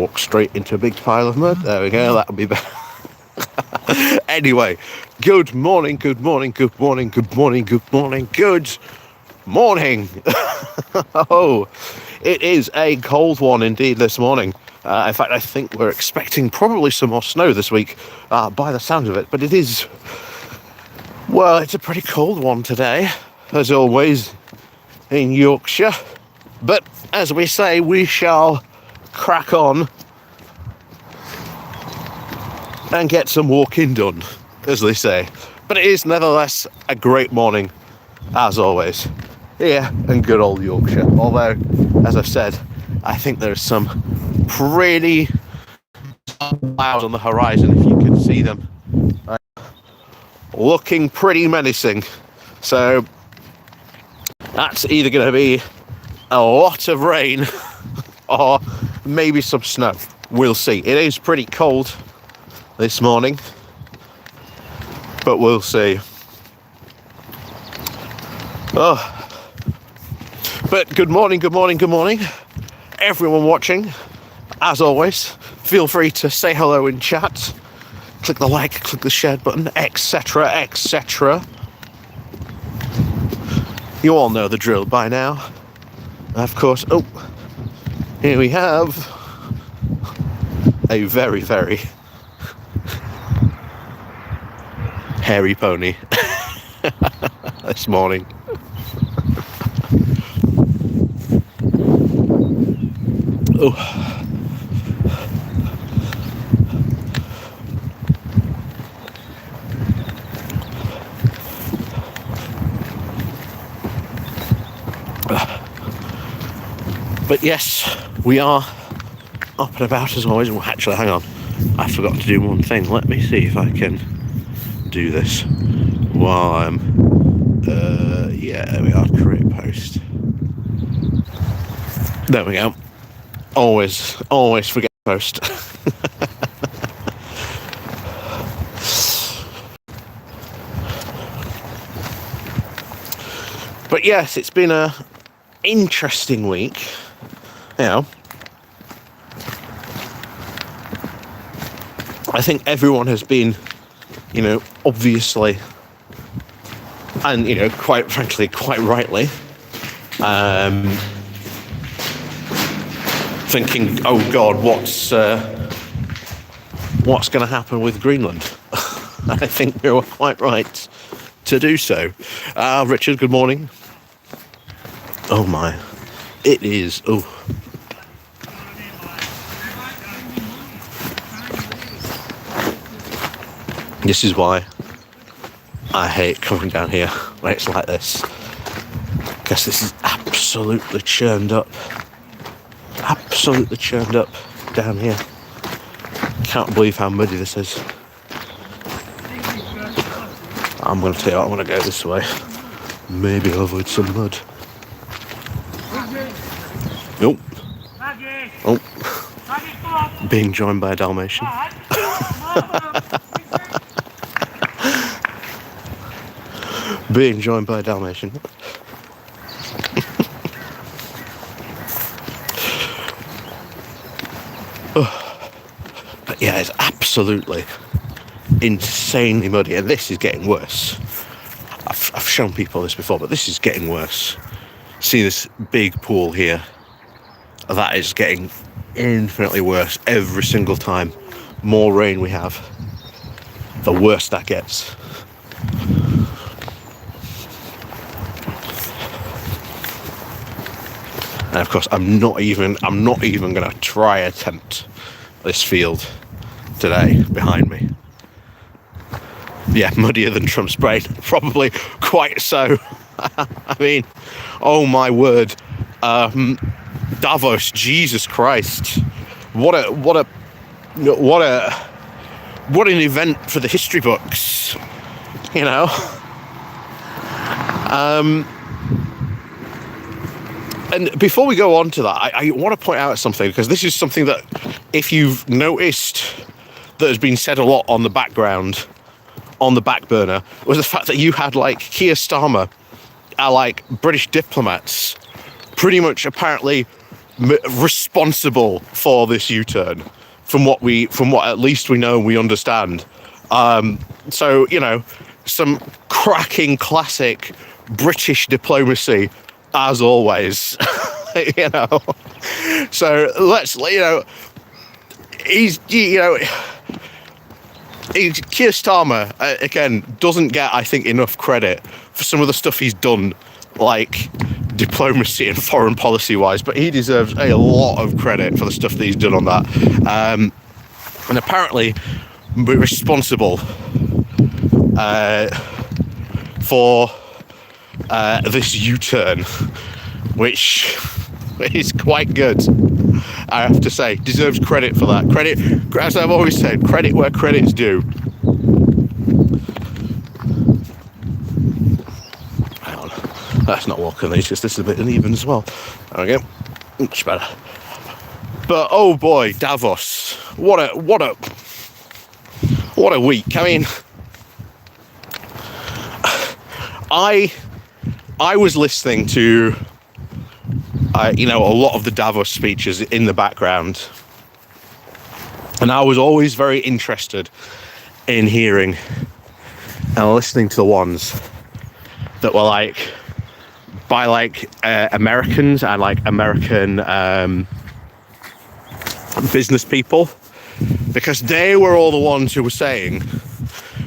walk straight into a big pile of mud. There we go, that'll be better. Anyway, good morning, good morning, good morning, good morning, good morning, good morning. Oh, it is a cold one indeed this morning. In fact, I think we're expecting probably some more snow this week by the sound of it, but it is, well, it's a pretty cold one today, as always, in Yorkshire. But as we say, we shall crack on and get some walking done, as they say. But it is nevertheless a great morning, as always, here in good old Yorkshire. Although, as I've said, I think there's some pretty clouds on the horizon, if you can see them. Looking pretty menacing. So that's either going to be a lot of rain or maybe some snow. We'll see. It is pretty cold this morning, but we'll see. Oh, but good morning, good morning, good morning, everyone watching. As always, feel free to say hello in chat, click the like, click the share button, etc, etc. You all know the drill by now. Of course, oh, here we have a very, very hairy pony this morning. Oh. But yes, we are up and about as always. Well, actually, hang on, I forgot to do one thing. Let me see if I can do this while I'm yeah, there we are, create post. There we go. Always forget to post. But yes, it's been a interesting week, you know. I think everyone has been, you know, obviously, and, you know, quite frankly, quite rightly, thinking, oh God, what's going to happen with Greenland? I think we were quite right to do so. Richard, good morning. Oh my, it is, oh. This is why I hate coming down here when it's like this, because this is absolutely churned up down here. Can't believe how muddy this is. I'm going to tell you what, I'm going to go this way. Maybe I'll avoid some mud. Nope. Oh. Being joined by a Dalmatian. Being joined by a Dalmatian. Oh. But yeah, it's absolutely insanely muddy, and this is getting worse. I've shown people this before, but this is getting worse. See this big pool here? That is getting infinitely worse every single time. More rain we have, the worse that gets. And of course, I'm not even going to try attempt this field today behind me. Yeah, muddier than Trump's brain, probably quite so. I mean, oh my word, Davos, Jesus Christ, what an event for the history books, you know. And before we go on to that, I want to point out something, because this is something that, if you've noticed, that has been said a lot on the background, on the back burner, was the fact that you had like Keir Starmer, like British diplomats, pretty much apparently responsible for this U-turn, from what at least we know and we understand. So, you know, some cracking classic British diplomacy, as always. You know, so let's, you know, Keir Starmer, again, doesn't get, I think, enough credit for some of the stuff he's done, like diplomacy and foreign policy wise, but he deserves a lot of credit for the stuff that he's done on that. And apparently responsible for this U-turn, which is quite good, I have to say. Deserves credit for that. Credit, as I've always said, credit where credit's due. Hang on, that's not walking. It's just this is a bit uneven as well. There we go, much better. But oh boy, Davos! What a week. I mean, I was listening to you know, a lot of the Davos speeches in the background, and I was always very interested in hearing and listening to the ones that were like by like Americans and like American business people, because they were all the ones who were saying,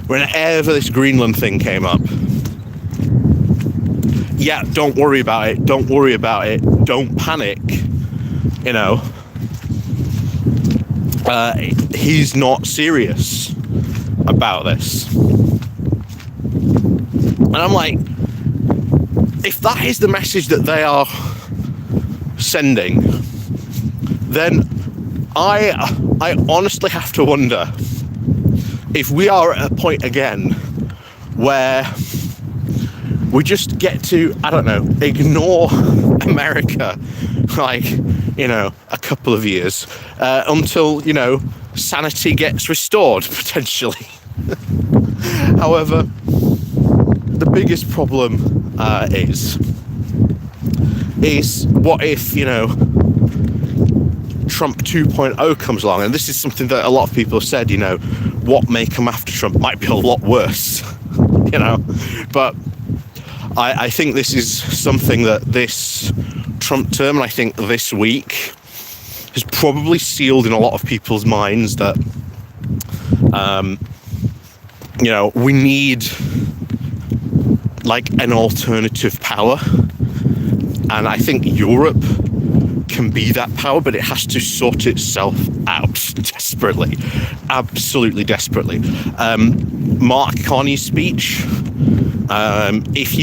whenever this Greenland thing came up, yeah, don't worry about it, don't panic, you know, he's not serious about this. And I'm like, if that is the message that they are sending, then I honestly have to wonder if we are at a point again where we just get to, I don't know, ignore America, like, you know, a couple of years until, you know, sanity gets restored, potentially. However, the biggest problem is what if, you know, Trump 2.0 comes along, and this is something that a lot of people have said, you know, what may come after Trump might be a lot worse, you know, but I think this is something that this Trump term, and I think this week, has probably sealed in a lot of people's minds that, you know, we need like an alternative power. And I think Europe can be that power, but it has to sort itself out desperately, absolutely desperately. Mark Carney's speech, if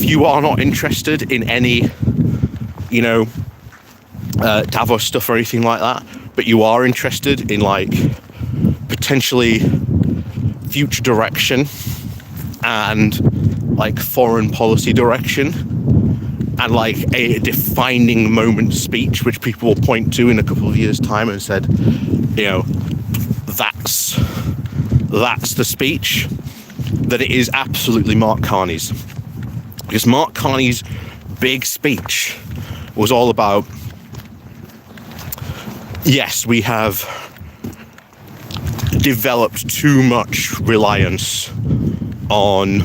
you are not interested in any, you know, Davos stuff or anything like that, but you are interested in like potentially future direction and like foreign policy direction and like a defining moment speech which people will point to in a couple of years' time and said, you know, that's the speech, that it is absolutely Mark Carney's. Because Mark Carney's big speech was all about, yes, we have developed too much reliance on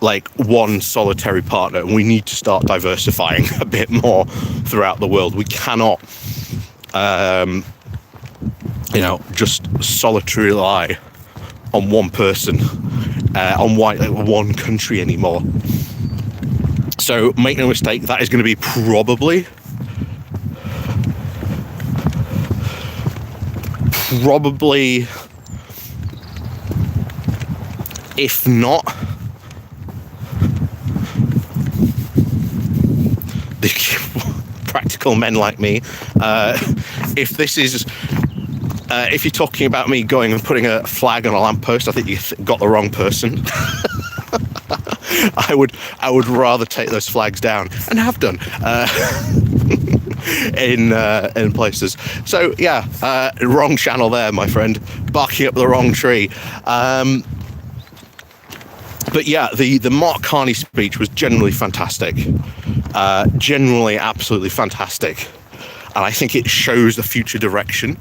like one solitary partner, and we need to start diversifying a bit more throughout the world. We cannot you know, just solitarily rely on one person, on one country anymore. So make no mistake, that is going to be probably if not the practical men like me, if this is if you're talking about me going and putting a flag on a lamppost, I think you got the wrong person. I would rather take those flags down, and have done in places. So yeah, wrong channel there, my friend. Barking up the wrong tree. But But yeah, the Mark Carney speech was generally fantastic. Generally absolutely fantastic. And I think it shows the future direction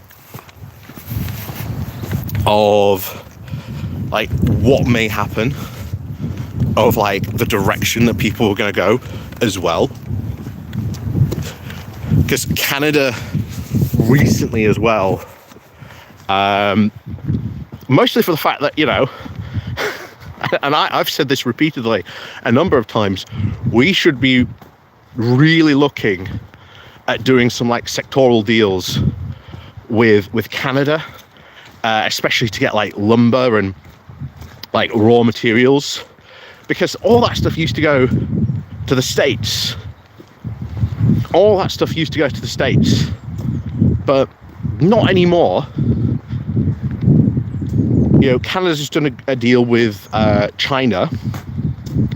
of like what may happen, of like the direction that people are going to go as well. Because Canada recently as well, mostly for the fact that, you know, and I've said this repeatedly a number of times, we should be really looking at doing some like sectoral deals with Canada, especially to get like lumber and like raw materials, because all that stuff used to go to the States. All that stuff used to go to the States, but not anymore. You know, Canada's just done a deal with China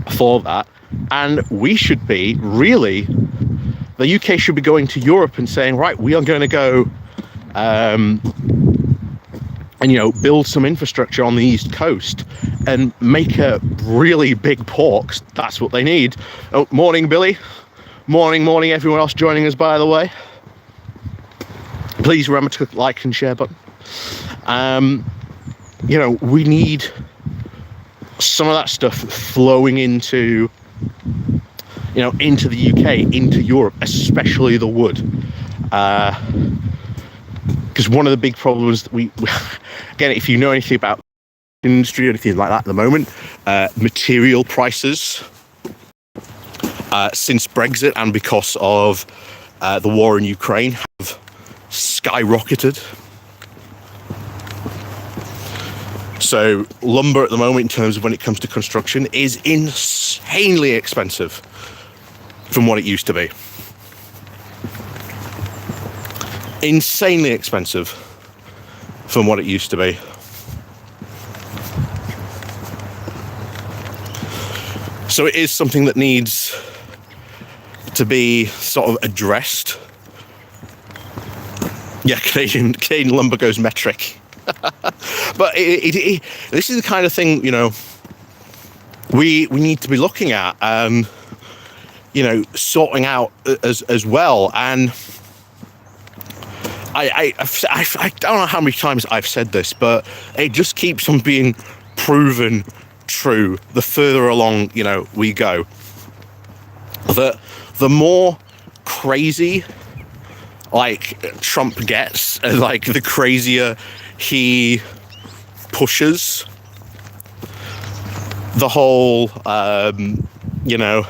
for that, and we should be really, the UK should be going to Europe and saying, right, we are going to go and, you know, build some infrastructure on the East Coast and make a really big port. That's what they need. Oh, morning, Billy. Morning, everyone else joining us, by the way. Please remember to click like and share button. You know, we need some of that stuff flowing into, you know, into the UK, into Europe, especially the wood. Because one of the big problems that we again, if you know anything about industry or anything like that at the moment, material prices since Brexit and because of the war in Ukraine have skyrocketed. So lumber at the moment, in terms of when it comes to construction, is insanely expensive from what it used to be. Insanely expensive from what it used to be. So it is something that needs to be sort of addressed. Yeah, Canadian lumber goes metric. But this is the kind of thing, you know, we need to be looking at and, you know, sorting out as well. And I don't know how many times I've said this, but it just keeps on being proven true the further along, you know, we go. That the more crazy like Trump gets, and like the crazier he pushes the whole you know,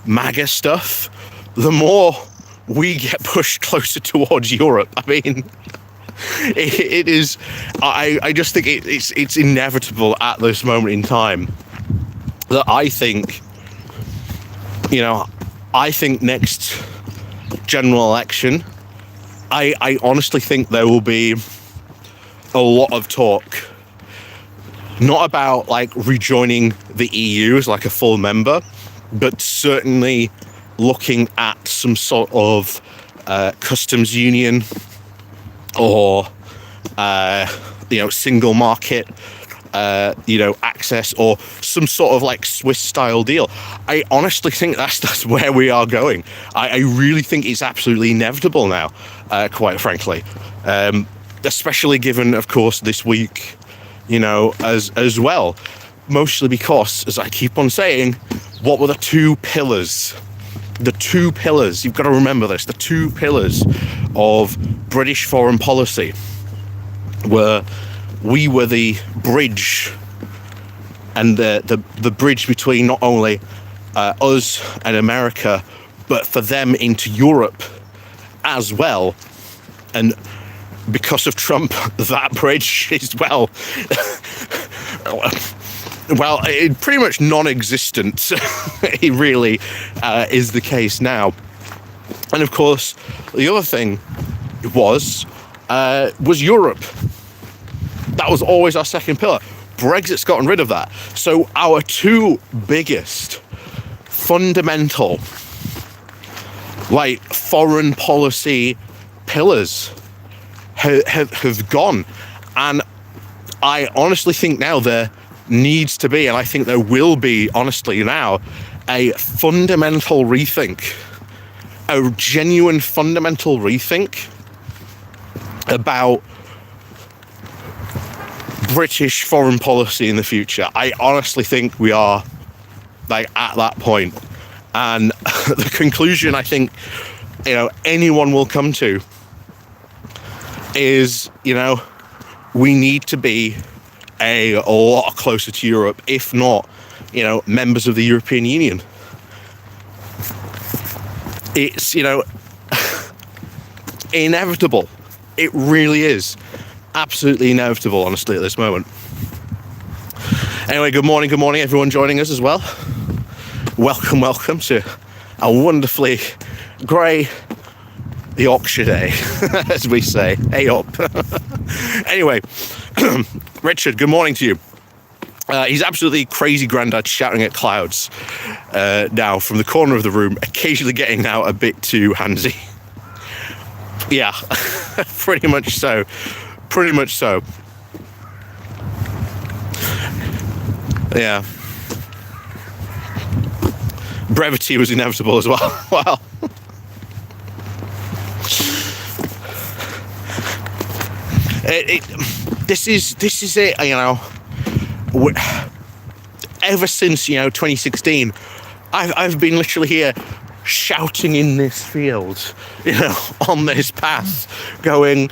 MAGA stuff, the more we get pushed closer towards Europe. I mean, it is, I just think it's inevitable at this moment in time that I think, you know, I think next general election, I honestly think there will be a lot of talk, not about like rejoining the EU as like a full member, but certainly looking at some sort of customs union or you know, single market you know, access, or some sort of like Swiss style deal. I honestly think that's where we are going. I really think it's absolutely inevitable now, quite frankly, especially given, of course, this week, you know, as well, mostly because, as I keep on saying, what were the two pillars? The two pillars, you've got to remember this, the two pillars of British foreign policy were, we were the bridge, and the bridge between not only us and America, but for them into Europe as well. And because of Trump, that bridge is, well, pretty much non-existent. It really is the case now. And of course, the other thing was Europe. That was always our second pillar. Brexit's gotten rid of that. So our two biggest fundamental, like, foreign policy pillars have gone. And I honestly think now they're needs to be, and I think there will be, honestly now, a fundamental rethink, a genuine fundamental rethink about British foreign policy in the future. I honestly think we are like at that point. And the conclusion I think, anyone will come to is, we need to be a lot closer to Europe, if not, members of the European Union. It's, inevitable. It really is. Absolutely inevitable, honestly, at this moment. Anyway, good morning everyone joining us as well. Welcome to a wonderfully grey Yorkshire day, as we say. Hey up. Anyway, Richard, good morning to you. He's absolutely crazy granddad shouting at clouds now from the corner of the room, occasionally getting out a bit too handsy. Yeah, pretty much so. Yeah. Brevity was inevitable as well. Wow. This is it, ever since 2016, I've been literally here shouting in this field, on this path, going,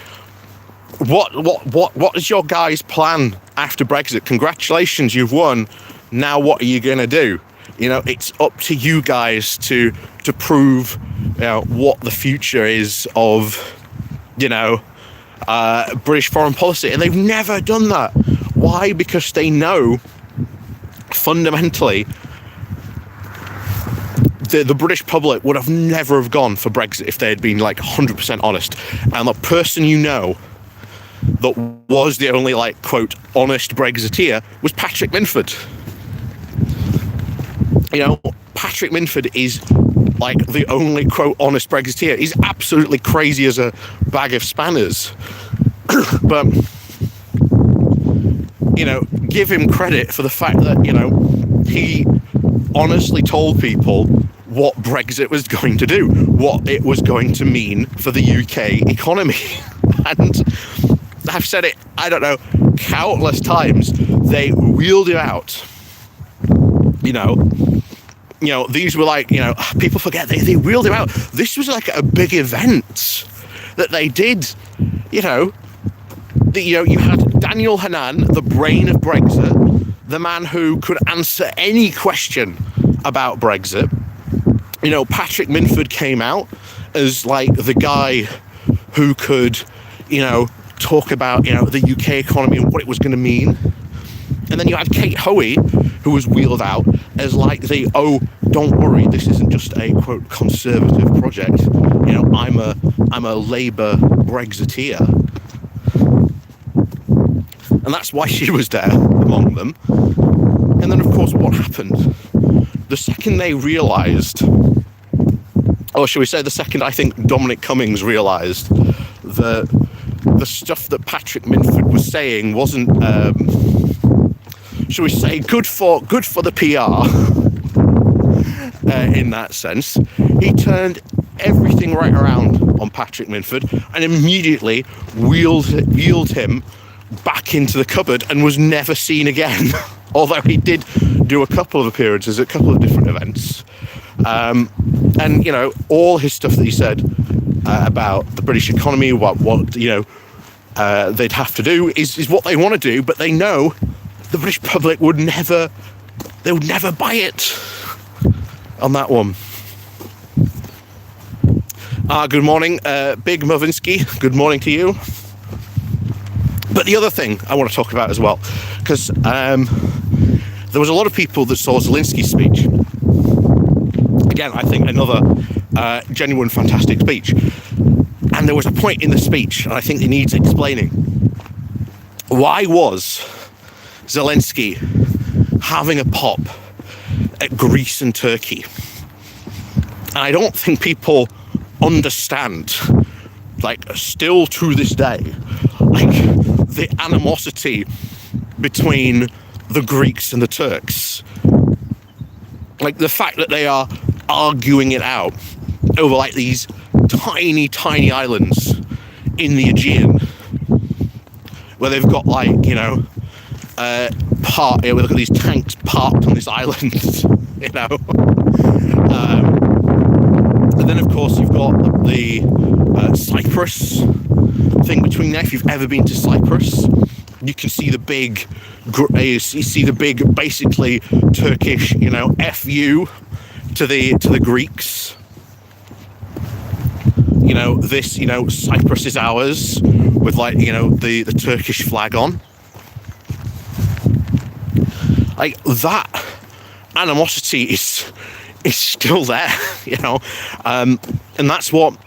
what is your guys' plan after Brexit? Congratulations, you've won. Now what are you gonna do? It's up to you guys to prove what the future is of British foreign policy, and they've never done that. Why? Because they know fundamentally the British public would have never have gone for Brexit if they had been 100% honest. And the person that was the only quote honest Brexiteer was Patrick Minford. Patrick Minford is the only quote honest Brexiteer. He's absolutely crazy as a bag of spanners. But give him credit for the fact that he honestly told people what Brexit was going to do, what it was going to mean for the UK economy. And I've said it, I don't know, countless times. They wheeled it out. These were people forget they wheeled it out. This was a big event that they did. You had Daniel Hannan, the brain of Brexit, the man who could answer any question about Brexit. Patrick Minford came out as the guy who could, talk about, the UK economy and what it was going to mean. And then you had Kate Hoey, who was wheeled out as don't worry, this isn't just a quote conservative project. I'm a Labour Brexiteer. And that's why she was there among them. And then of course what happened? The second they realised, or shall we say the second I think Dominic Cummings realised that the stuff that Patrick Minford was saying wasn't shall we say good for the PR in that sense, he turned everything right around on Patrick Minford and immediately wheeled him back into the cupboard and was never seen again. Although he did do a couple of appearances at a couple of different events. And all his stuff that he said about the British economy, what they'd have to do is what they want to do, but they know the British public would never buy it on that one. Good morning, Big Movinsky. Good morning to you. But the other thing I want to talk about as well, because there was a lot of people that saw Zelensky's speech. Again, I think another genuine, fantastic speech. And there was a point in the speech, and I think it needs explaining. Why was Zelensky having a pop at Greece and Turkey? And I don't think people understand, still to this day, the animosity between the Greeks and the Turks. Like the fact that they are arguing it out over like these tiny islands in the Aegean, where they've got like, they've got these tanks parked on this island, and then of course you've got the Cyprus thing between there. If you've ever been to Cyprus, you can see the big, basically Turkish, FU to the Greeks. Cyprus is ours, with like, the Turkish flag on. Like that animosity is still there, and that's what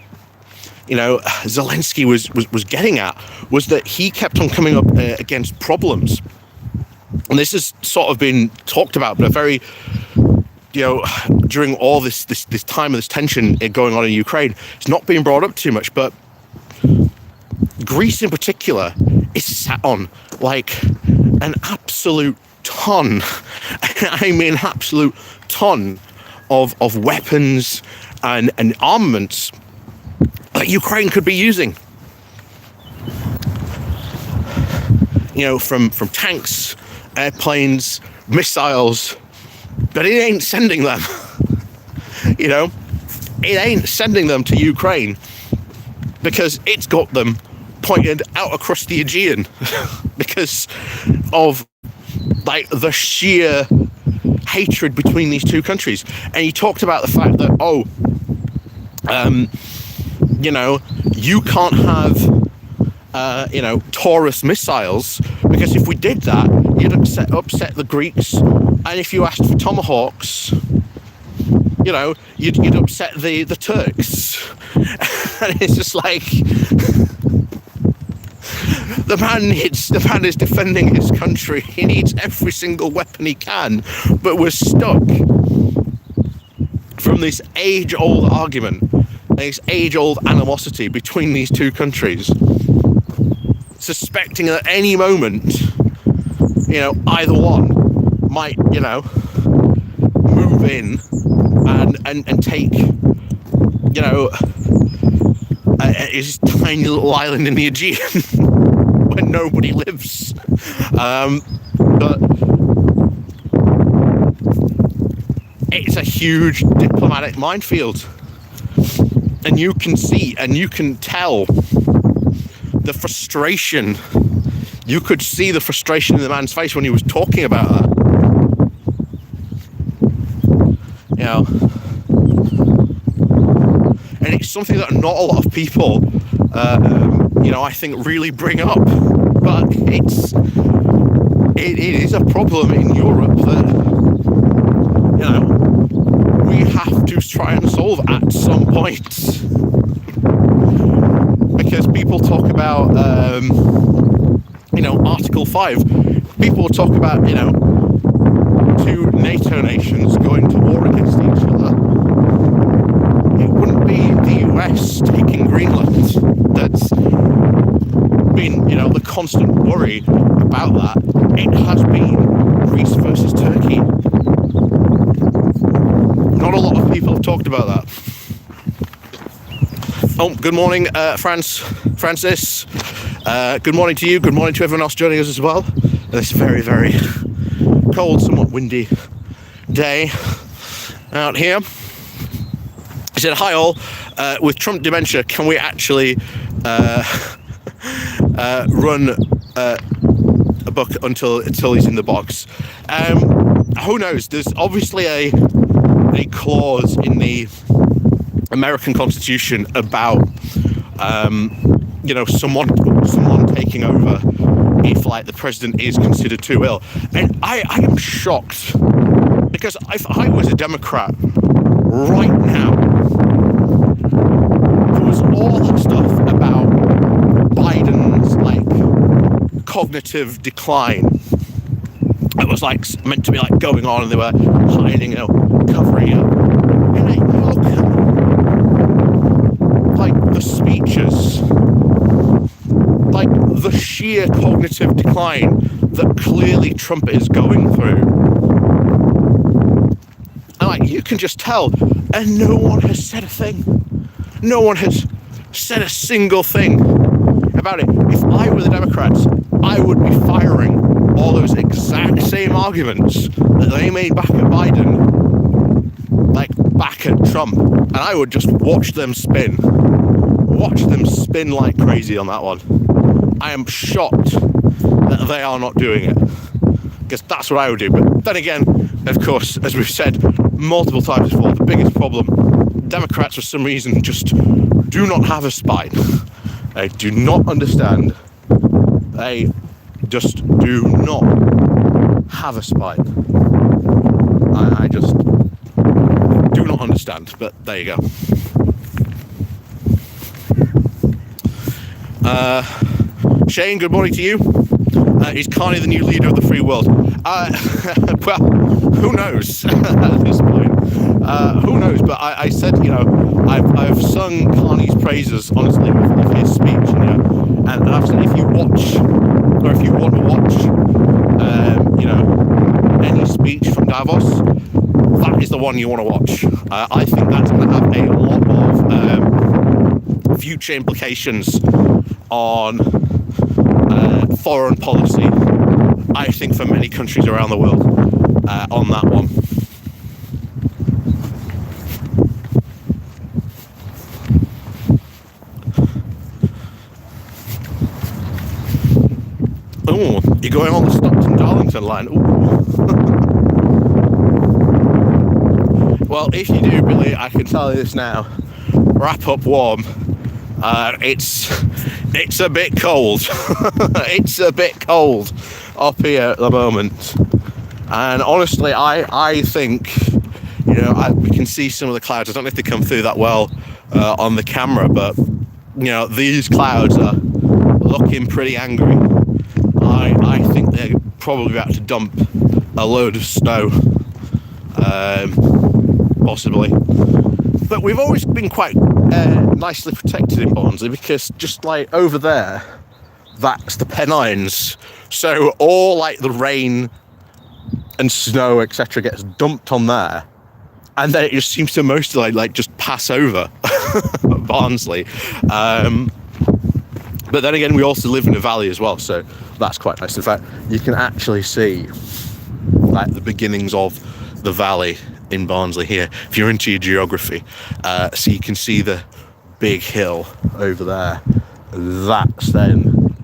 Zelensky was getting at, was that he kept on coming up against problems, and this has sort of been talked about, but a very during all this time of this tension going on in Ukraine, it's not being brought up too much, but Greece in particular is sat on like an absolute ton, I mean absolute ton of weapons and armaments that Ukraine could be using. From tanks, airplanes, missiles, but it ain't sending them. It ain't sending them to Ukraine because it's got them pointed out across the Aegean because of like the sheer hatred between these two countries. And he talked about the fact that you can't have Taurus missiles, because if we did that, you'd upset the Greeks, and if you asked for Tomahawks, you'd upset the Turks. And it's just like the man is defending his country. He needs every single weapon he can, but we're stuck from this age-old argument, this age-old animosity between these two countries, suspecting that at any moment, either one might, move in and take, his tiny little island in the Aegean where nobody lives. But it's a huge diplomatic minefield. And you can see and you can tell the frustration. You could see the frustration in the man's face when he was talking about that. And it's something that not a lot of people, I think really bring up. But it is a problem in Europe that, we have to try and solve at some point. Because people talk about, Article 5. People talk about, two NATO nations going to war against each other. It wouldn't be the US taking Greenland. That's been, the constant worry about that. It has been Greece versus Turkey. Not a lot of people have talked about that. Oh, good morning, Francis. Good morning to you. Good morning to everyone else joining us as well. This very, very cold, somewhat windy day out here. He said, hi all, with Trump dementia, can we actually run a book until he's in the box? Who knows? There's obviously a clause in the American Constitution about someone taking over if like the president is considered too ill. And I am shocked, because if I was a Democrat right now, there was all that stuff about Biden's like cognitive decline. It was like meant to be like going on, and they were hiding, covering it up. And you look at like the speeches, like the sheer cognitive decline that clearly Trump is going through. And like, you can just tell, and no one has said a thing. No one has said a single thing about it. If I were the Democrats, I would be firing all those exact same arguments that they made back at Biden, like back at Trump, and I would just watch them spin like crazy on that one. I am shocked that they are not doing it, because that's what I would do. But then again, of course, as we've said multiple times before, the biggest problem, Democrats for some reason just do not have a spine. They do not understand. They just do not have a spine. I just do not understand, but there you go. Shane, good morning to you. Is Carney the new leader of the free world? Well, who knows at this point? Who knows? But I said, I've sung Carney's praises, honestly, of his speech, and I've said if you watch, or if you want to watch, any speech from Davos, that is the one you want to watch. I think that's going to have a lot of future implications on foreign policy, I think, for many countries around the world on that one. Oh, you're going on the Stockton-Darlington line. Ooh. Well, if you do, Billy, I can tell you this now. Wrap up warm. It's a bit cold. It's a bit cold up here at the moment. And honestly, I think, we can see some of the clouds. I don't know if they come through that well on the camera, but, these clouds are looking pretty angry. I think they're probably about to dump a load of snow, possibly. But we've always been quite nicely protected in Barnsley, because just like over there, that's the Pennines. So all like the rain and snow, etc., gets dumped on there, and then it just seems to mostly like just pass over Barnsley. But then again, we also live in a valley as well, so that's quite nice. In fact, you can actually see like the beginnings of the valley in Barnsley here, if you're into your geography. So you can see the big hill over there. That's then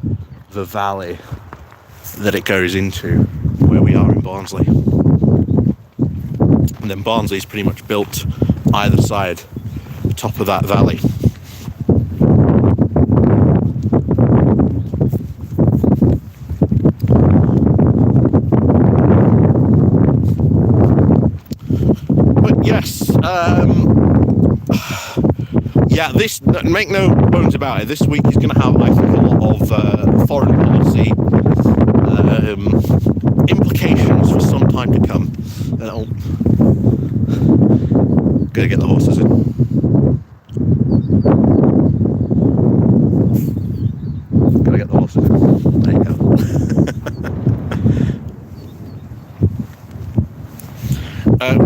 the valley that it goes into, where we are in Barnsley. And then Barnsley is pretty much built either side, the top of that valley. Yes, this, make no bones about it, this week is going to have, I think, a lot of foreign policy implications for some time to come. Gotta get the horses in. Gotta get the horses in. There you go.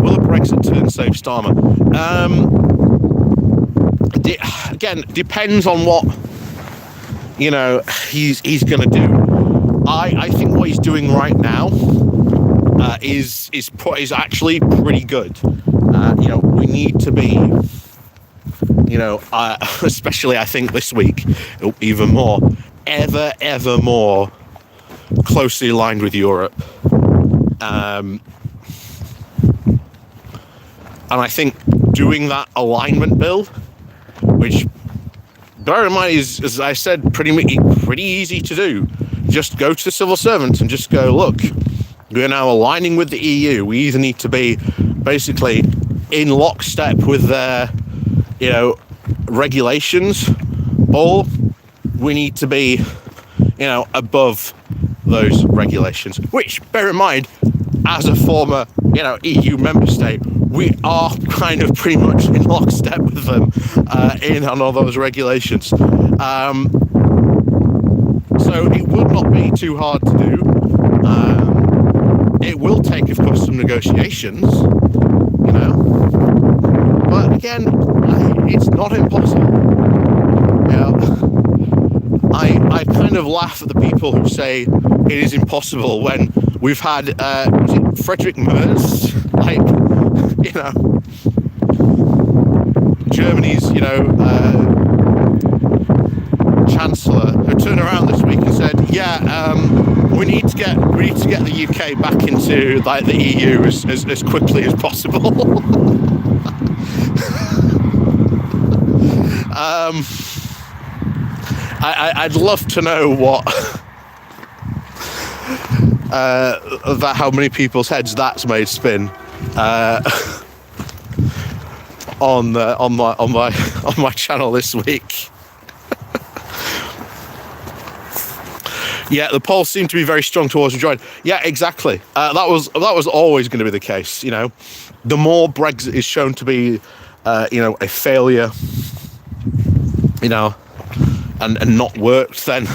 Will a Brexit turn save Starmer? Again, depends on what he's going to do. I think what he's doing right now is actually pretty good. We need to be, especially I think this week, even more, ever more closely aligned with Europe. And I think doing that alignment bill, which, bear in mind, is, as I said, pretty easy to do. Just go to the civil servants and just go, look, we're now aligning with the EU. We either need to be basically in lockstep with their, regulations, or we need to be, above those regulations. Which, bear in mind, as a former, EU member state, we are kind of pretty much in lockstep with them on all those regulations. So it would not be too hard to do. It will take, of course, some negotiations, you know, but again, it's not impossible. You know, I kind of laugh at the people who say it is impossible when we've had, was it Frederick Merz, like, you know, Germany's, you know, Chancellor, who turned around this week and said, yeah, we need to get the UK back into like the EU as quickly as possible. I'd love to know what how many people's heads that's made spin on my channel this week. Yeah, the polls seem to be very strong towards rejoining. Yeah, exactly. That was always going to be the case. You know, the more Brexit is shown to be, you know, a failure, you know, and not worked, then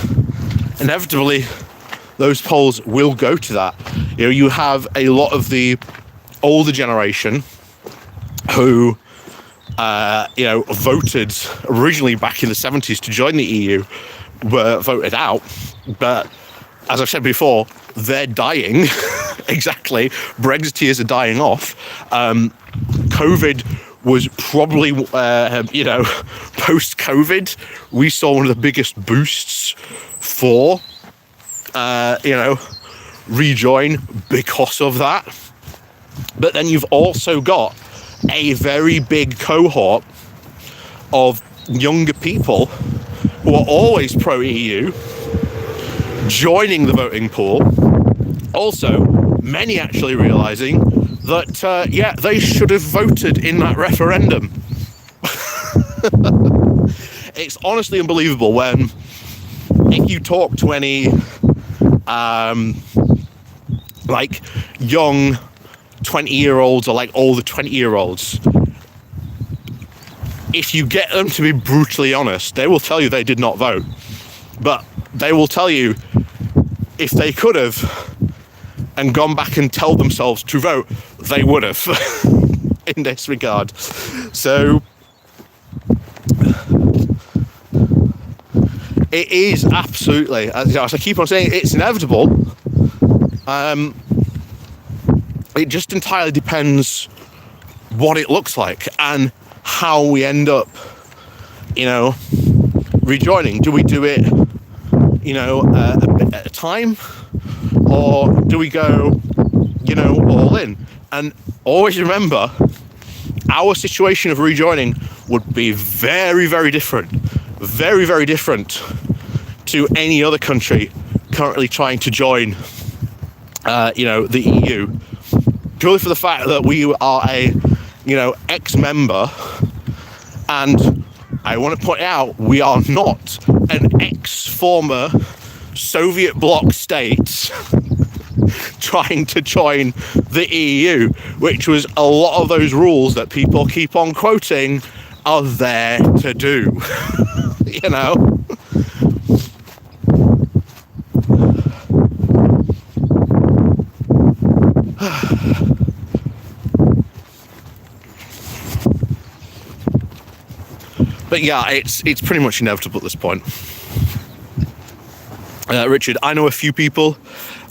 inevitably those polls will go to that. You know, you have a lot of the older generation who, you know, voted originally back in the 70s to join the EU, were voted out. But as I've said before, they're dying. Exactly. Brexiteers are dying off. COVID was probably, you know, post-COVID, we saw one of the biggest boosts for, you know, rejoin because of that. But then you've also got a very big cohort of younger people who are always pro-EU joining the voting pool. Also, many actually realising that, yeah, they should have voted in that referendum. It's honestly unbelievable when, if you talk to any, like, young 20-year-olds or, like, older 20-year-olds, if you get them to be brutally honest, they will tell you they did not vote. But they will tell you if they could have and gone back and tell themselves to vote, they would have in this regard. So it is absolutely, as I keep on saying, it's inevitable. It just entirely depends what it looks like and how we end up, you know, rejoining. Do we do it, you know, a bit at a time, or do we go, you know, all in? And always remember, our situation of rejoining would be very, very different to any other country currently trying to join, you know, the EU, purely for the fact that we are a, you know, ex-member, and I want to point out, we are not an ex-former Soviet bloc state trying to join the EU, which was a lot of those rules that people keep on quoting are there to do. You know? But yeah, it's pretty much inevitable at this point. Richard, I know a few people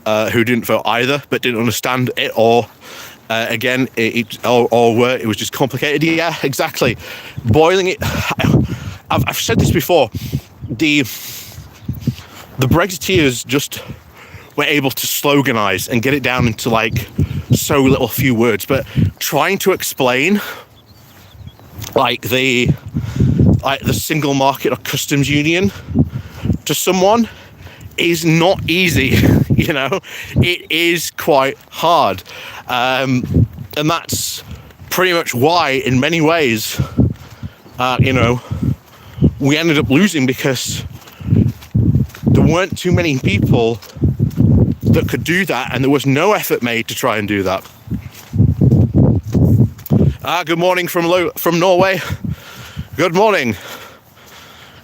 who didn't vote either, but didn't understand it, or again, it was just complicated. Yeah, exactly. Boiling it. I've said this before. The Brexiteers just were able to sloganize and get it down into like so little few words, but trying to explain like the single market or customs union to someone is not easy. You know, it is quite hard, and that's pretty much why in many ways you know, we ended up losing, because there weren't too many people that could do that, and there was no effort made to try and do that. Good morning from Norway. Good morning,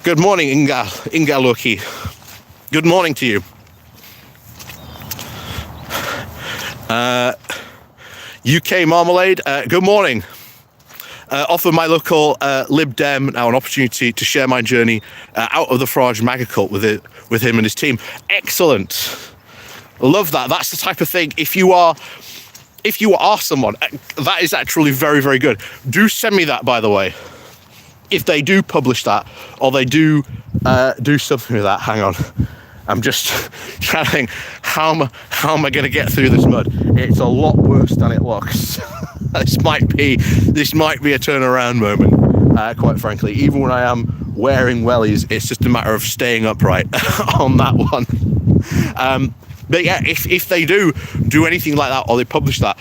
Inga Loki. Good morning to you. UK Marmalade, good morning. Offer my local Lib Dem now an opportunity to share my journey out of the Farage MAGA cult with him and his team. Excellent. Love that. That's the type of thing. If you are someone, that is actually very, very good. Do send me that, by the way. If they do publish that, or they do something with that, hang on. I'm just trying to think, how am I going to get through this mud? It's a lot worse than it looks. This might be a turnaround moment, quite frankly. Even when I am wearing wellies, it's just a matter of staying upright on that one. But yeah, if they do anything like that, or they publish that,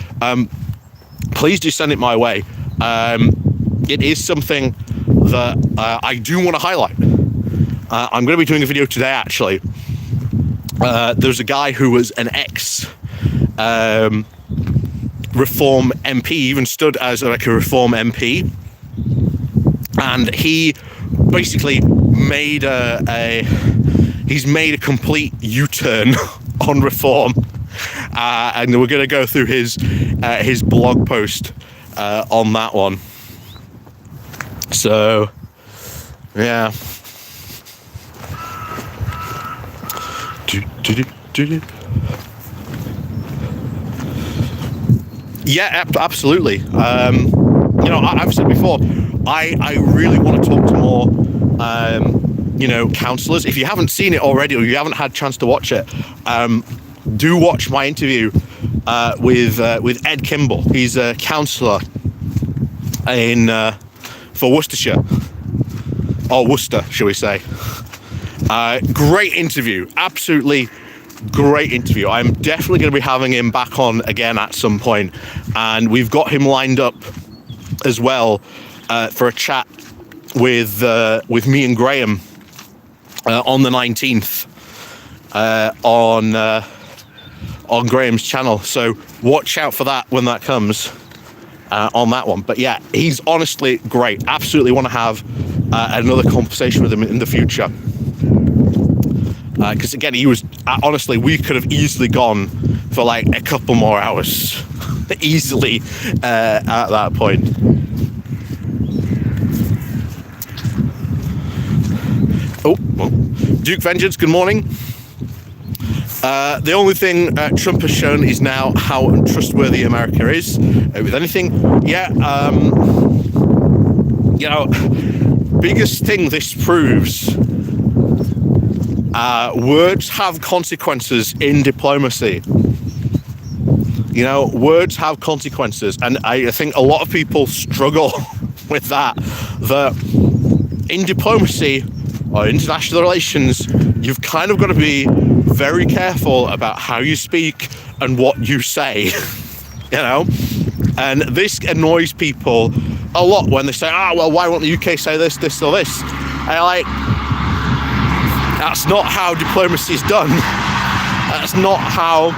please do send it my way. It is something that I do want to highlight. I'm going to be doing a video today, actually. There's a guy who was an ex Reform MP, even stood as like a Reform MP, and he basically made he's made a complete U-turn on Reform, and we're going to go through his blog post on that one. So yeah. Yeah, absolutely. I've said before, I really want to talk to more, councillors. If you haven't seen it already, or you haven't had a chance to watch it, do watch my interview with Ed Kimball. He's a councillor for Worcestershire, or Worcester, shall we say. Great interview, absolutely great interview. I'm definitely going to be having him back on again at some point, and we've got him lined up as well for a chat with me and Graham on the 19th on Graham's channel. So watch out for that when that comes on that one. But yeah, he's honestly great. Absolutely want to have another conversation with him in the future. Because again, he was honestly, we could have easily gone for like a couple more hours, easily at that point. Oh, well, Duke Vengeance, good morning. The only thing Trump has shown is now how untrustworthy America is with anything. Yeah, biggest thing this proves. Words have consequences in diplomacy. Words have consequences, and I think a lot of people struggle with that. That in diplomacy or international relations, you've kind of got to be very careful about how you speak and what you say. And this annoys people a lot when they say, well, why won't the UK say this, or this? And that's not how diplomacy is done. That's not how,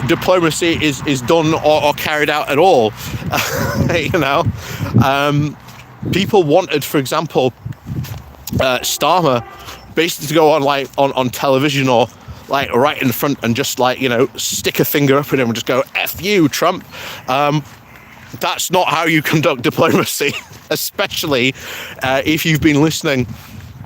diplomacy is done or carried out at all. People wanted, for example, Starmer basically to go on television or like right in front and just stick a finger up at him and just go, F you, Trump. That's not how you conduct diplomacy, especially if you've been listening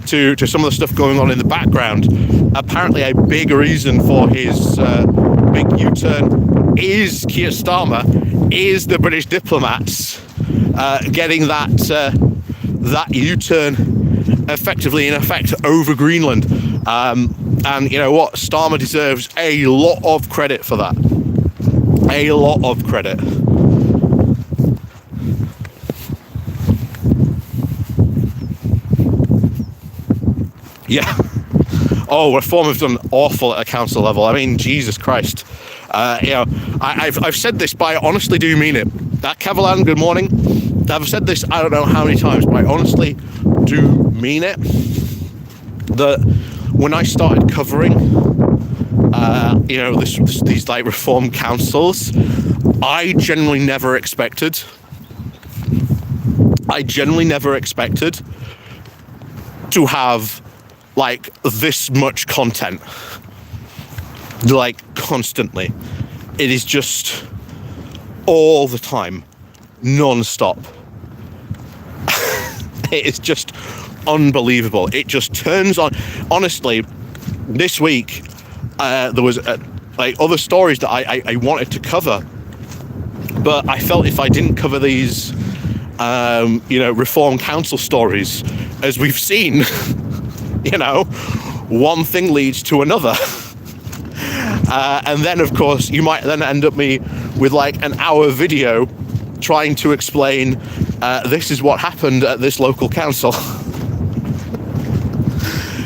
to some of the stuff going on in the background. Apparently a big reason for his big U-turn is Keir Starmer, is the British diplomats getting that U-turn effectively in effect over Greenland. And you know what? Starmer deserves a lot of credit for that. A lot of credit. Yeah. Oh, Reform have done awful at a council level. I mean, Jesus Christ. I've said this, but I honestly do mean it. Cavalan, good morning. I've said this I don't know how many times, but I honestly do mean it. That when I started covering, these like Reform councils, I genuinely never expected to have like this much content, like constantly. it is just all the time, non-stop. It is just unbelievable. It just turns on. Honestly, this week there was like other stories that I wanted to cover, but I felt if I didn't cover these Reform Council stories, as we've seen, one thing leads to another. And then, of course, you might then end up with like an hour video trying to explain this is what happened at this local council.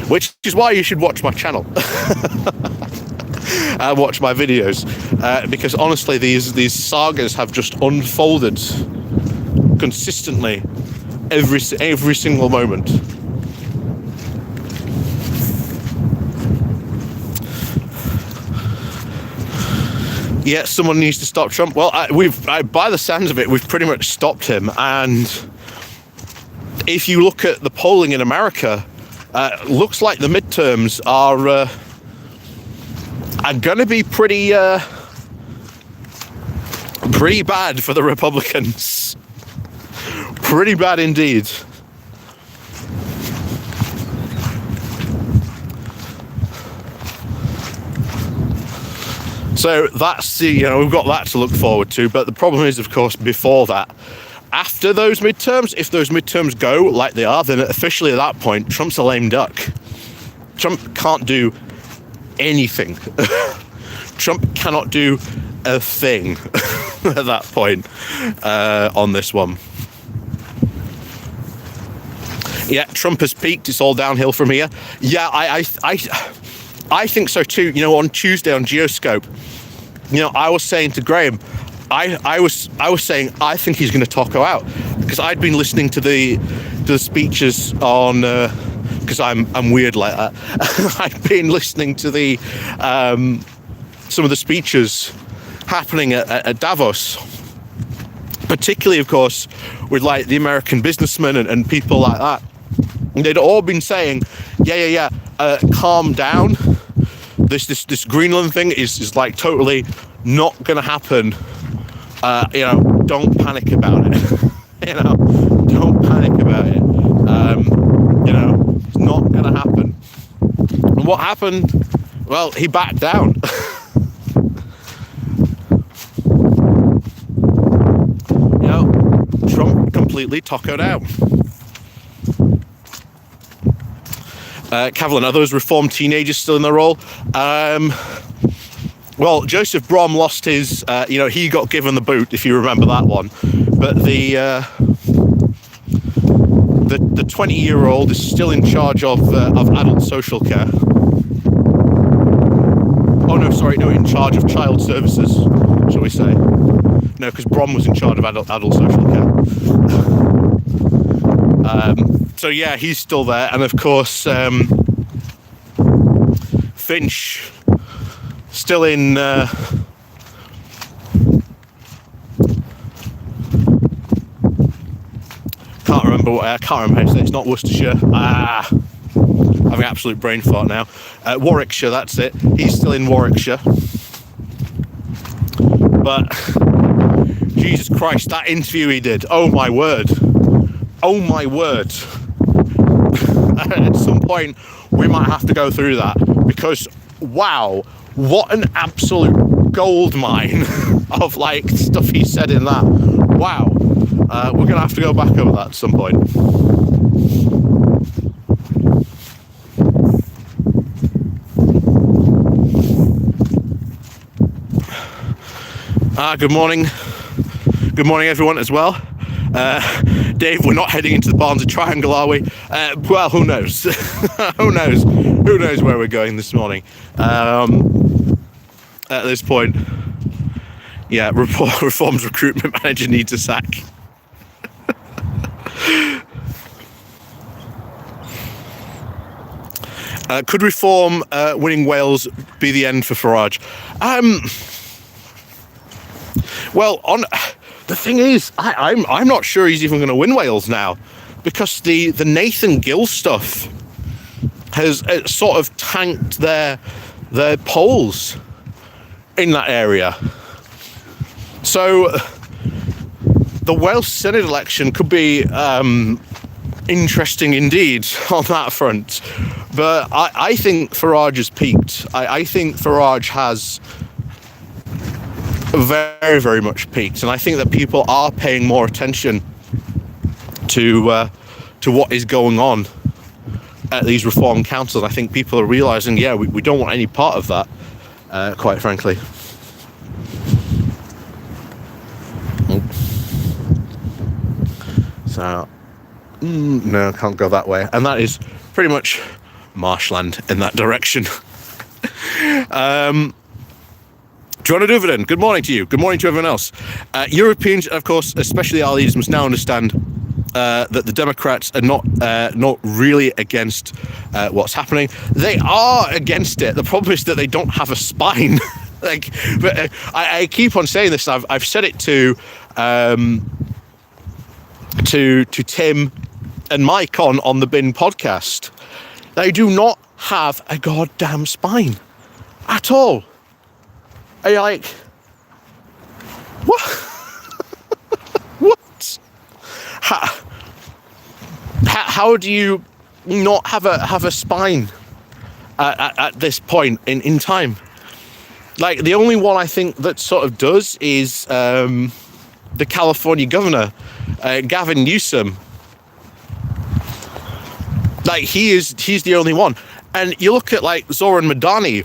Which is why you should watch my channel. Watch my videos. Because honestly, these sagas have just unfolded consistently every single moment. Yeah, someone needs to stop Trump. Well, by the sounds of it, we've pretty much stopped him. And if you look at the polling in America, looks like the midterms are going to be pretty bad for the Republicans. Pretty bad indeed. So that's we've got that to look forward to. But the problem is, of course, before that, after those midterms, if those midterms go like they are, then officially at that point, Trump's a lame duck. Trump can't do anything. Trump cannot do a thing at that point on this one. Yeah, Trump has peaked. It's all downhill from here. Yeah, I think so too. On Tuesday on Geoscope, I was saying to Graham, I was saying I think he's going to taco out, because I'd been listening to the speeches on because I'm weird like that. I've been listening to the some of the speeches happening at Davos, particularly, of course, with like the American businessmen and people like that. And they'd all been saying, calm down. This Greenland thing is like totally not going to happen. Don't panic about it. Don't panic about it. It's not going to happen. And what happened? Well, he backed down. Trump completely tacoed out. Kavlin, are those reformed teenagers still in the role? Well, Joseph Brom lost his, he got given the boot, if you remember that one. But the 20-year-old is still in charge of adult social care. Oh, no, sorry, no, in charge of child services, shall we say. No, because Brom was in charge of adult social care. So, yeah, he's still there. And, of course, Finch, still in... Can't remember how to say it. It's not Worcestershire. Having absolute brain fart now. Warwickshire, that's it. He's still in Warwickshire. But Jesus Christ, that interview he did. Oh my word. Oh my word. At some point we might have to go through that, because wow, what an absolute gold mine of like stuff he said in that. Wow. We're gonna have to go back over that at some point. Good morning. Good morning, everyone, as well. Dave, we're not heading into the Barnes of Triangle, are we? Well, who knows? Who knows? Who knows where we're going this morning? At this point, yeah, Reform's recruitment manager needs a sack. Could Reform winning Wales be the end for Farage? Well, the thing is, I'm not sure he's even going to win Wales now, because the Nathan Gill stuff has sort of tanked their polls in that area. So the Welsh Senate election could be interesting indeed on that front. But I think Farage has peaked. I think Farage has very, very much peaked. And I think that people are paying more attention to what is going on at these reform councils. I think people are realising, yeah, we don't want any part of that, quite frankly. So, no, can't go that way. And that is pretty much marshland in that direction. John O'Doverden, good morning to you. Good morning to everyone else. Europeans, of course, especially our leaders, must now understand that the Democrats are not really against what's happening. They are against it. The problem is that they don't have a spine. But I keep on saying this. I've said it to Tim and Mike on the Bin podcast. They do not have a goddamn spine at all. Are you like, what? What? How do you not have a spine at this point in time? Like, the only one I think that sort of does is the California governor, Gavin Newsom. Like, he's the only one. And you look at, like, Zoran Madani,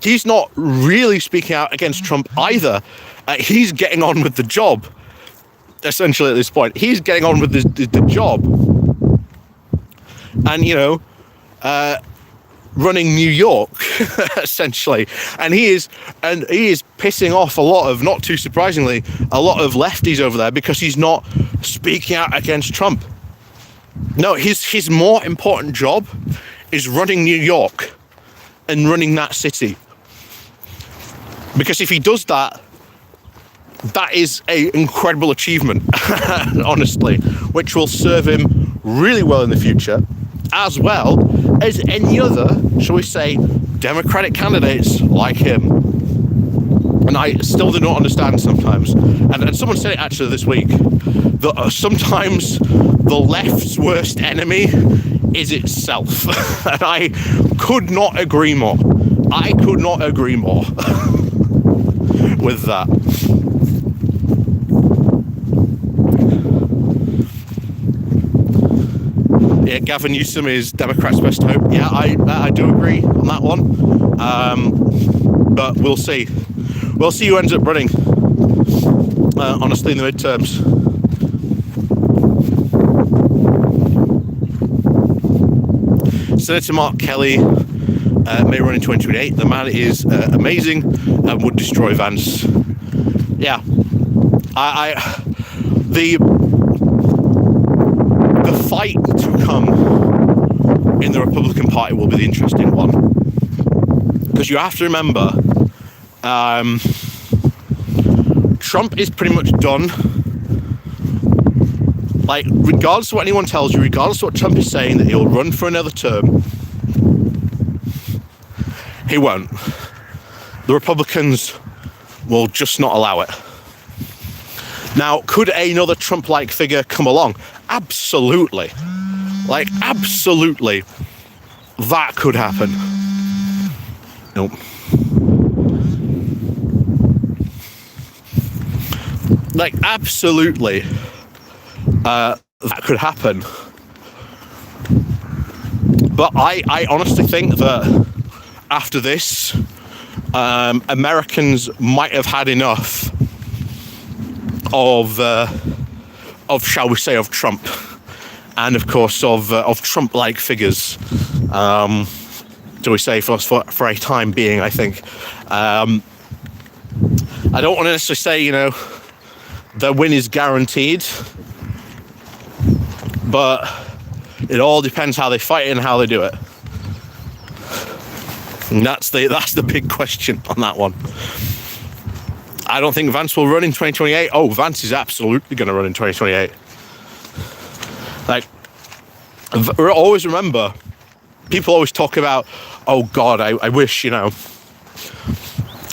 he's not really speaking out against Trump either. He's getting on with the job, essentially, at this point. He's getting on with the job. And, you know, running New York, essentially. And he is pissing off a lot of, not too surprisingly, a lot of lefties over there because he's not speaking out against Trump. No, his more important job is running New York and running that city. Because if he does that, that is an incredible achievement, honestly, which will serve him really well in the future, as well as any other, shall we say, Democratic candidates like him. And I still do not understand sometimes. And someone said it actually this week, that sometimes the left's worst enemy is itself. And I could not agree more. I could not agree more with that. Yeah, Gavin Newsom is Democrats' best hope. Yeah, I do agree on that one. But we'll see. We'll see who ends up running, honestly, in the midterms. Senator Mark Kelly may run in 2028. The man is amazing and would destroy Vance. Yeah, the fight to come in the Republican Party will be the interesting one, because you have to remember, Trump is pretty much done. Like, regardless of what anyone tells you, regardless of what Trump is saying, that he'll run for another term, he won't. The Republicans will just not allow it. Now, could another Trump-like figure come along? Absolutely. Like, absolutely. That could happen. Nope. Like, absolutely. That could happen. But I honestly think that after this, Americans might have had enough of shall we say, of Trump, and of course of Trump-like figures. Do we say for a time being? I think. I don't want to necessarily say, you know, the win is guaranteed, but it all depends how they fight it and how they do it. And that's the big question on that one. I don't think Vance will run in 2028. Oh, Vance is absolutely going to run in 2028. Like, always remember, people always talk about, oh God, I wish, you know,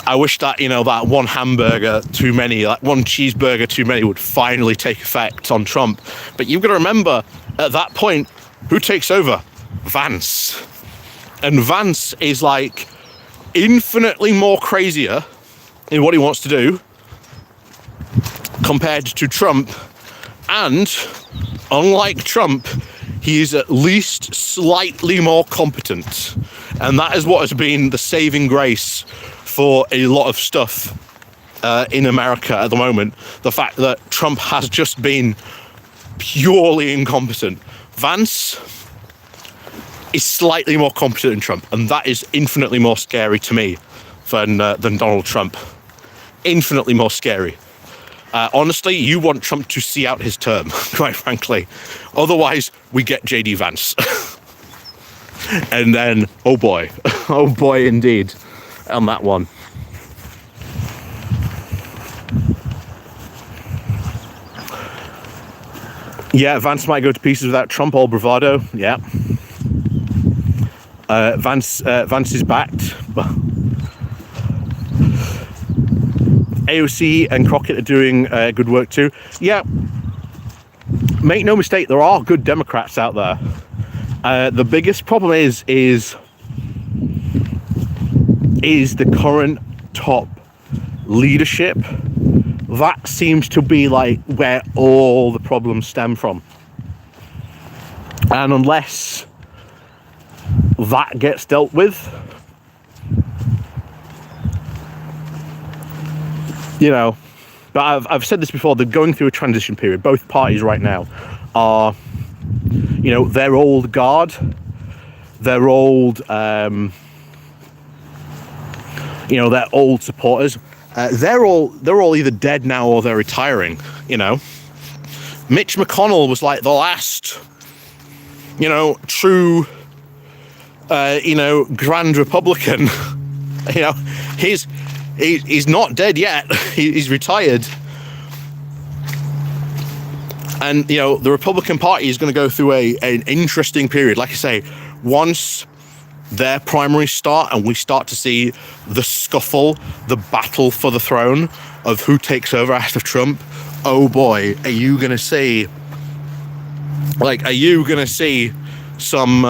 I wish that, that one hamburger too many, like one cheeseburger too many would finally take effect on Trump. But you've got to remember, at that point, who takes over? Vance. And Vance is like infinitely more crazier in what he wants to do compared to Trump. And unlike Trump, he is at least slightly more competent. And that is what has been the saving grace for a lot of stuff in America at the moment. The fact that Trump has just been purely incompetent. Vance is slightly more competent than Trump, and that is infinitely more scary to me than Donald Trump. Infinitely more scary. Honestly, you want Trump to see out his term, quite frankly. Otherwise, we get JD Vance. And then, oh boy indeed, on that one. Yeah, Vance might go to pieces without Trump, all bravado, yeah. Vance is backed. AOC and Crockett are doing good work too. Yeah, make no mistake, there are good Democrats out there. The biggest problem is the current top leadership. That seems to be like where all the problems stem from. And unless that gets dealt with, but I've said this before, they're going through a transition period. Both parties right now are, their old guard, their old, their old supporters. They're all either dead now or they're retiring. Mitch McConnell was like the last, true, grand Republican. He's not dead yet. He's retired. And, the Republican Party is going to go through an interesting period. Like I say, once their primaries start and we start to see the scuffle, the battle for the throne of who takes over after Trump, oh boy, are you going to see some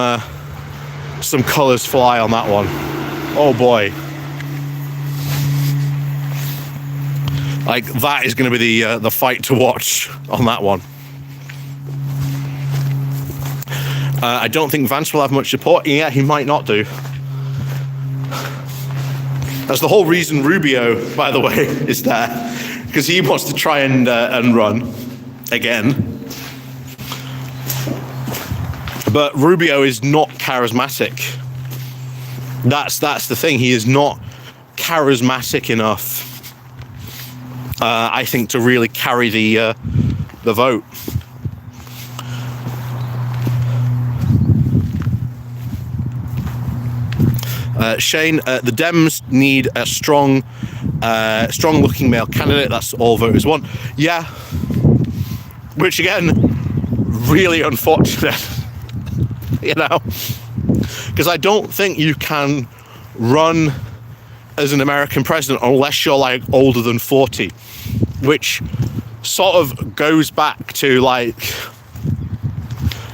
colours fly on that one? Oh boy. Like, that is going to be the fight to watch on that one. I don't think Vance will have much support. Yeah, he might not do. That's the whole reason Rubio, by the way, is there. Because he wants to try and run again. But Rubio is not charismatic. That's the thing. He is not charismatic enough, I think, to really carry the vote. Shane, the Dems need a strong-looking male candidate. That's all voters want. Yeah, which again, really unfortunate. Because I don't think you can run as an American president unless you're like older than 40, which sort of goes back to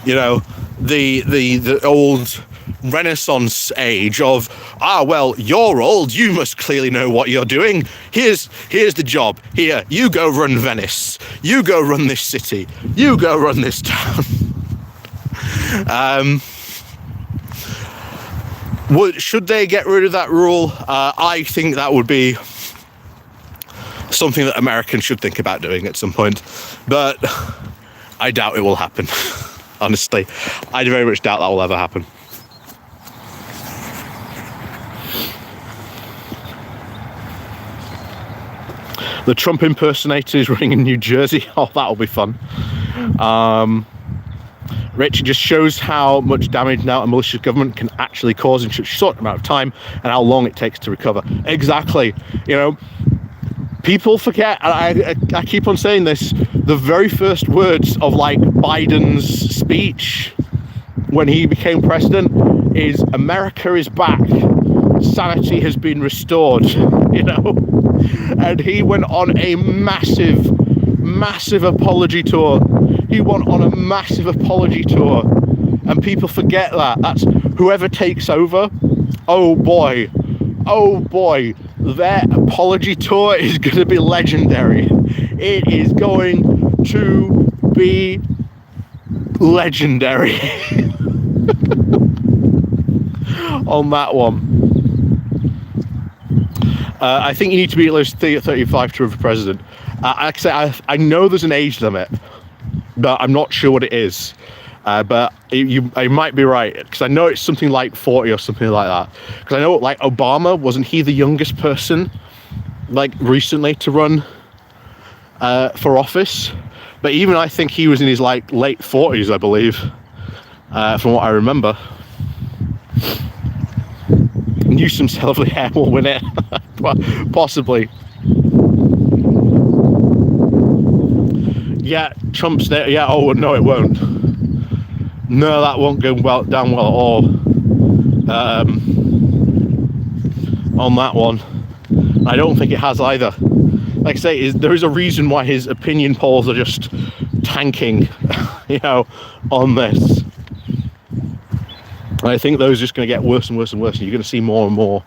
the old Renaissance age of, well, you're old, you must clearly know what you're doing. Here's the job. Here, you go run Venice. You go run this city. You go run this town. Should they get rid of that rule? I think that would be something that Americans should think about doing at some point. But I doubt it will happen. Honestly, I very much doubt that will ever happen. The Trump impersonator is running in New Jersey. Oh, that'll be fun. Rich, just shows how much damage now a malicious government can actually cause in such a short amount of time and how long it takes to recover. Exactly. People forget, and I keep on saying this, the very first words of Biden's speech when he became president is, America is back. sanity has been restored, you know. And he went on a massive apology tour. He went on a massive apology tour, and people forget that. That's whoever takes over. Oh boy, their apology tour is going to be legendary. It is going to be legendary on that one. I think you need to be at least 35 to run for president. Like I say, I know there's an age limit, but I'm not sure what it is. But I might be right, because I know it's something like 40 or something like that. Because I know, like, Obama, wasn't he the youngest person, like, recently to run for office? But even I think he was in his, like, late 40s, I believe, from what I remember. Newsom's lovely hair will win it. Possibly. Yeah, Trump's there. Yeah, oh, no, it won't. No, that won't go down well at all. On that one. I don't think it has either. Like I say, there is a reason why his opinion polls are just tanking, you know, on this. And I think those are just going to get worse and worse and worse. And you're going to see more and more.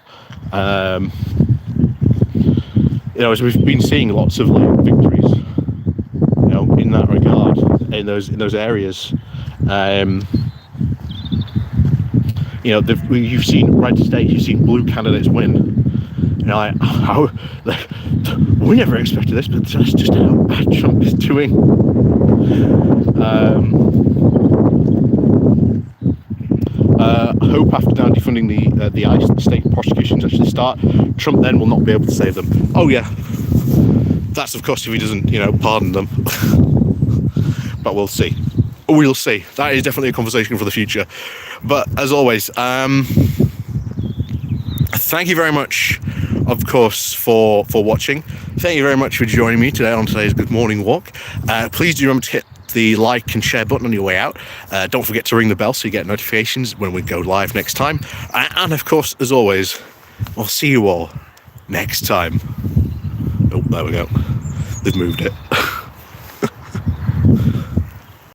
You know, as we've been seeing lots of, like, victories, you know, in that regard, in those areas. You know, you've seen red states, you've seen blue candidates win. You know, like, we never expected this, but that's just how bad Trump is doing. I hope after now defunding the ICE, the state prosecutions actually start, Trump then will not be able to save them. Oh yeah, that's of course if he doesn't, you know, pardon them. But we'll see. We'll see. That is definitely a conversation for the future. But as always, thank you very much, of course, for watching. Thank you very much for joining me today on today's Good Morning Walk. Please do remember to hit the like and share button on your way out. Don't forget to ring the bell so you get notifications when we go live next time. And of course, as always, I'll see you all next time. Oh, there we go. They've moved it.